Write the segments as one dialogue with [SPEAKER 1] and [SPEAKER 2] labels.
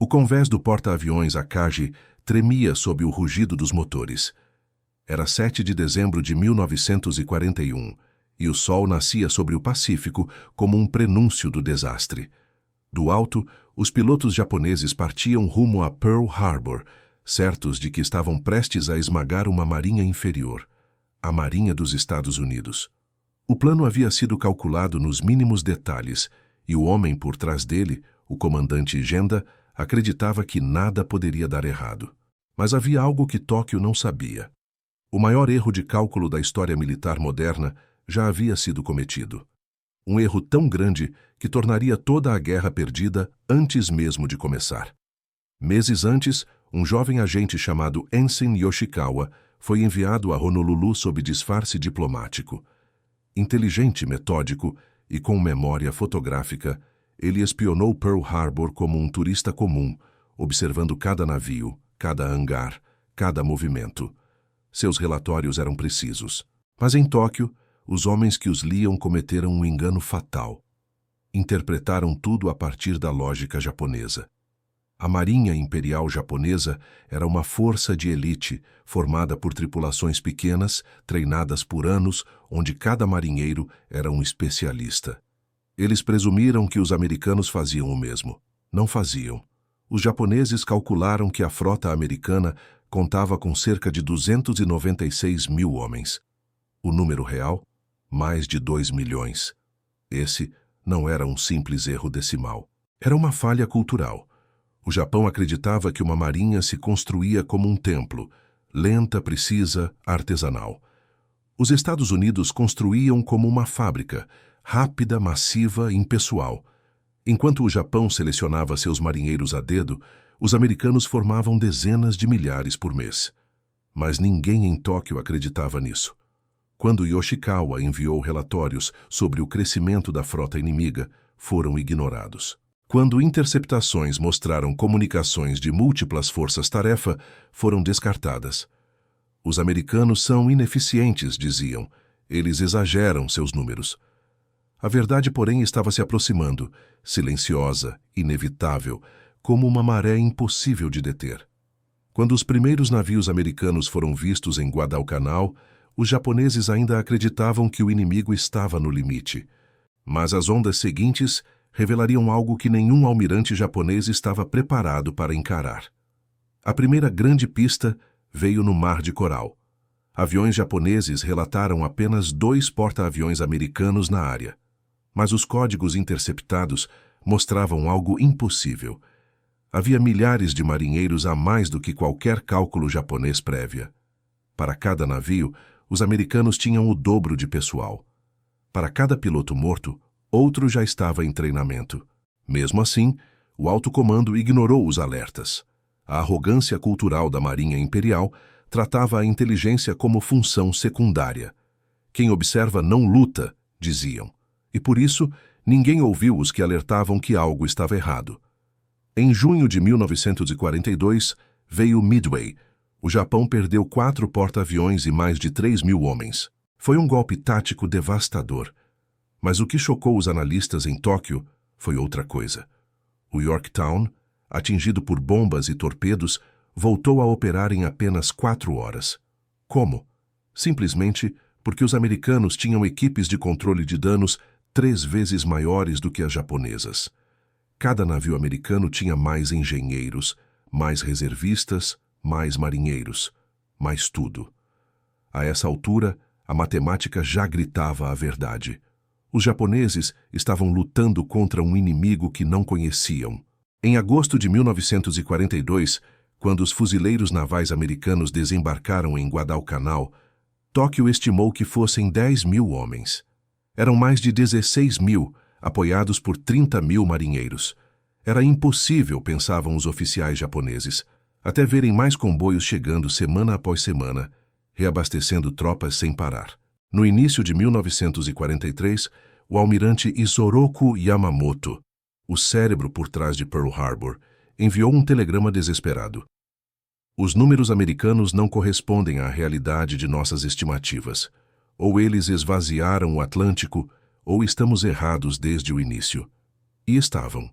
[SPEAKER 1] O convés do porta-aviões Akagi tremia sob o rugido dos motores. Era 7 de dezembro de 1941, e o sol nascia sobre o Pacífico como um prenúncio do desastre. Do alto, os pilotos japoneses partiam rumo a Pearl Harbor, certos de que estavam prestes a esmagar uma marinha inferior, a Marinha dos Estados Unidos. O plano havia sido calculado nos mínimos detalhes, e o homem por trás dele, o comandante Genda, acreditava que nada poderia dar errado. Mas havia algo que Tóquio não sabia. O maior erro de cálculo da história militar moderna já havia sido cometido. Um erro tão grande que tornaria toda a guerra perdida antes mesmo de começar. Meses antes, um jovem agente chamado Ensign Yoshikawa foi enviado a Honolulu sob disfarce diplomático. Inteligente, metódico e com memória fotográfica, ele espionou Pearl Harbor como um turista comum, observando cada navio, cada hangar, cada movimento. Seus relatórios eram precisos. Mas em Tóquio, os homens que os liam cometeram um engano fatal. Interpretaram tudo a partir da lógica japonesa. A Marinha Imperial Japonesa era uma força de elite, formada por tripulações pequenas, treinadas por anos, onde cada marinheiro era um especialista. Eles presumiram que os americanos faziam o mesmo. Não faziam. Os japoneses calcularam que a frota americana contava com cerca de 296 mil homens. O número real? Mais de 2 milhões. Esse não era um simples erro decimal. Era uma falha cultural. O Japão acreditava que uma marinha se construía como um templo, lenta, precisa, artesanal. Os Estados Unidos construíam como uma fábrica, rápida, massiva, impessoal. Enquanto o Japão selecionava seus marinheiros a dedo, os americanos formavam dezenas de milhares por mês. Mas ninguém em Tóquio acreditava nisso. Quando Yoshikawa enviou relatórios sobre o crescimento da frota inimiga, foram ignorados. Quando interceptações mostraram comunicações de múltiplas forças-tarefa, foram descartadas. Os americanos são ineficientes, diziam. Eles exageram seus números. A verdade, porém, estava se aproximando, silenciosa, inevitável, como uma maré impossível de deter. Quando os primeiros navios americanos foram vistos em Guadalcanal, os japoneses ainda acreditavam que o inimigo estava no limite. Mas as ondas seguintes revelariam algo que nenhum almirante japonês estava preparado para encarar. A primeira grande pista veio no Mar de Coral. Aviões japoneses relataram apenas 2 porta-aviões americanos na área. Mas os códigos interceptados mostravam algo impossível. Havia milhares de marinheiros a mais do que qualquer cálculo japonês prévia. Para cada navio, os americanos tinham o dobro de pessoal. Para cada piloto morto, outro já estava em treinamento. Mesmo assim, o alto comando ignorou os alertas. A arrogância cultural da Marinha Imperial tratava a inteligência como função secundária. Quem observa não luta, diziam. E por isso, ninguém ouviu os que alertavam que algo estava errado. Em junho de 1942, veio Midway. O Japão perdeu 4 porta-aviões e mais de 3 mil homens. Foi um golpe tático devastador. Mas o que chocou os analistas em Tóquio foi outra coisa. O Yorktown, atingido por bombas e torpedos, voltou a operar em apenas 4 horas. Como? Simplesmente porque os americanos tinham equipes de controle de danos 3 vezes maiores do que as japonesas. Cada navio americano tinha mais engenheiros, mais reservistas, mais marinheiros, mais tudo. A essa altura, a matemática já gritava a verdade. Os japoneses estavam lutando contra um inimigo que não conheciam. Em agosto de 1942, quando os fuzileiros navais americanos desembarcaram em Guadalcanal, Tóquio estimou que fossem 10 mil homens. Eram mais de 16 mil, apoiados por 30 mil marinheiros. Era impossível, pensavam os oficiais japoneses, até verem mais comboios chegando semana após semana, reabastecendo tropas sem parar. No início de 1943, o almirante Isoroku Yamamoto, o cérebro por trás de Pearl Harbor, enviou um telegrama desesperado. Os números americanos não correspondem à realidade de nossas estimativas. Ou eles esvaziaram o Atlântico, ou estamos errados desde o início. E estavam.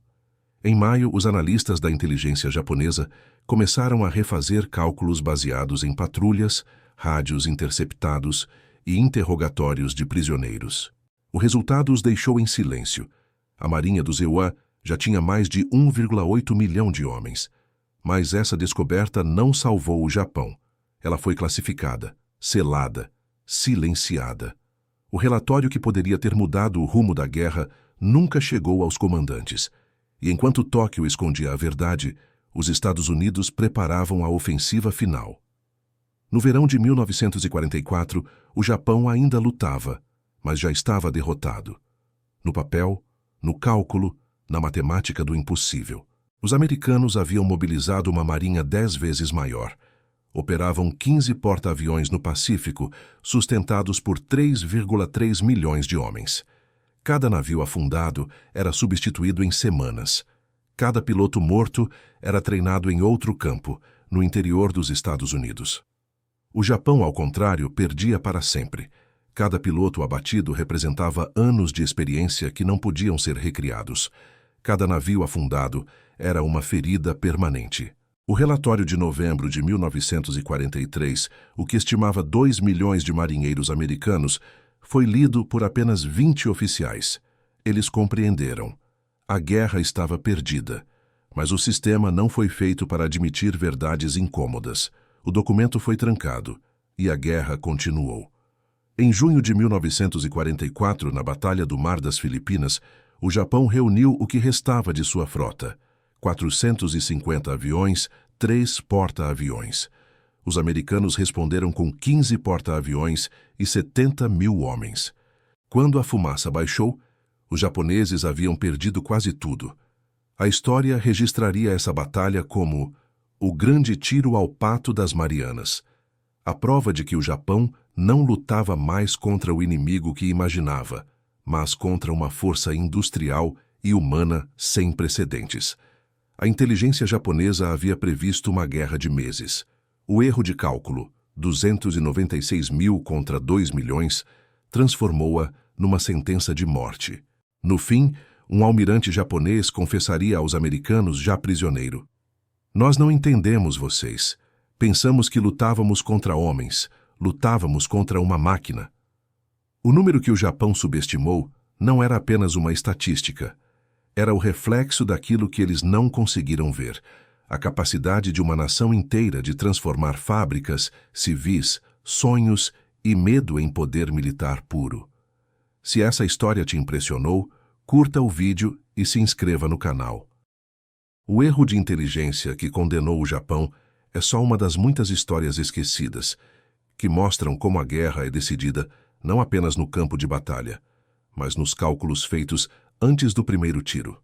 [SPEAKER 1] Em maio, os analistas da inteligência japonesa começaram a refazer cálculos baseados em patrulhas, rádios interceptados e interrogatórios de prisioneiros. O resultado os deixou em silêncio. A marinha dos EUA já tinha mais de 1,8 milhão de homens. Mas essa descoberta não salvou o Japão. Ela foi classificada, selada, silenciada. O relatório que poderia ter mudado o rumo da guerra nunca chegou aos comandantes. E enquanto Tóquio escondia a verdade, os Estados Unidos preparavam a ofensiva final. No verão de 1944, o Japão ainda lutava, mas já estava derrotado. No papel, no cálculo, na matemática do impossível. Os americanos haviam mobilizado uma marinha 10 vezes maior. Operavam 15 porta-aviões no Pacífico, sustentados por 3,3 milhões de homens. Cada navio afundado era substituído em semanas. Cada piloto morto era treinado em outro campo, no interior dos Estados Unidos. O Japão, ao contrário, perdia para sempre. Cada piloto abatido representava anos de experiência que não podiam ser recriados. Cada navio afundado era uma ferida permanente. O relatório de novembro de 1943, o que estimava 2 milhões de marinheiros americanos, foi lido por apenas 20 oficiais. Eles compreenderam. A guerra estava perdida. Mas o sistema não foi feito para admitir verdades incômodas. O documento foi trancado e a guerra continuou. Em junho de 1944, na Batalha do Mar das Filipinas, o Japão reuniu o que restava de sua frota. 450 aviões, 3 porta-aviões. Os americanos responderam com 15 porta-aviões e 70 mil homens. Quando a fumaça baixou, os japoneses haviam perdido quase tudo. A história registraria essa batalha como o grande tiro ao pato das Marianas, a prova de que o Japão não lutava mais contra o inimigo que imaginava, mas contra uma força industrial e humana sem precedentes. A inteligência japonesa havia previsto uma guerra de meses. O erro de cálculo, 296 mil contra 2 milhões, transformou-a numa sentença de morte. No fim, um almirante japonês confessaria aos americanos já prisioneiro: "Nós não entendemos vocês. Pensamos que lutávamos contra homens, lutávamos contra uma máquina." O número que o Japão subestimou não era apenas uma estatística. Era o reflexo daquilo que eles não conseguiram ver, a capacidade de uma nação inteira de transformar fábricas, civis, sonhos e medo em poder militar puro. Se essa história te impressionou, curta o vídeo e se inscreva no canal. O erro de inteligência que condenou o Japão é só uma das muitas histórias esquecidas, que mostram como a guerra é decidida não apenas no campo de batalha, mas nos cálculos feitos antes do primeiro tiro.